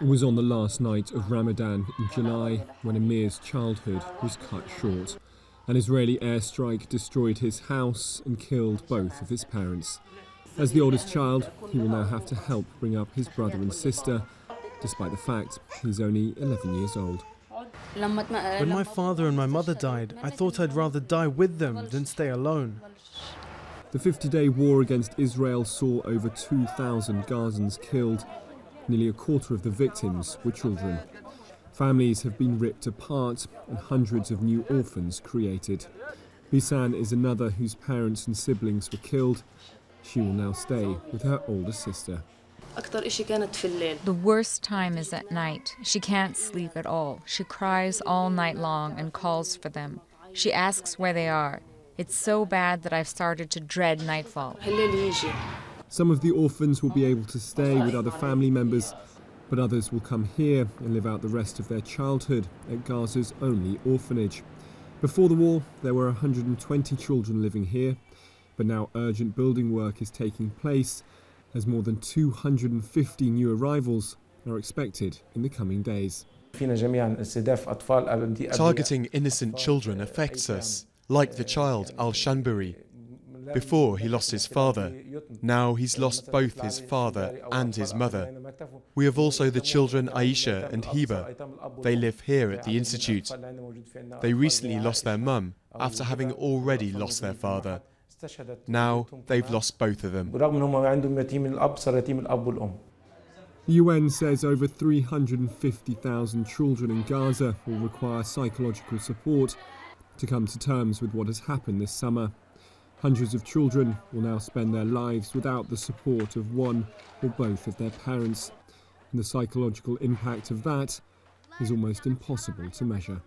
It was on the last night of Ramadan in July when Amir's childhood was cut short. An Israeli airstrike destroyed his house and killed both of his parents. As the oldest child, he will now have to help bring up his brother and sister, despite the fact he's only 11 years old. When my father and my mother died, I thought I'd rather die with them than stay alone. The 50-day war against Israel saw over 2,000 Gazans killed. Nearly a quarter of the victims were children. Families have been ripped apart and hundreds of new orphans created. Bisan is another whose parents and siblings were killed. She will now stay with her older sister. The worst time is at night. She can't sleep at all. She cries all night long and calls for them. She asks where they are. It's so bad that I've started to dread nightfall. Some of the orphans will be able to stay with other family members, but others will come here and live out the rest of their childhood at Gaza's only orphanage. Before the war, there were 120 children living here, but now urgent building work is taking place as more than 250 new arrivals are expected in the coming days. Targeting innocent children affects us, like the child Al-Shanbari. Before, he lost his father. Now he's lost both his father and his mother. We have also the children Aisha and Hiba. They live here at the institute. They recently lost their mum after having already lost their father. Now they've lost both of them. The UN says over 350,000 children in Gaza will require psychological support to come to terms with what has happened this summer. Hundreds of children will now spend their lives without the support of one or both of their parents, and the psychological impact of that is almost impossible to measure.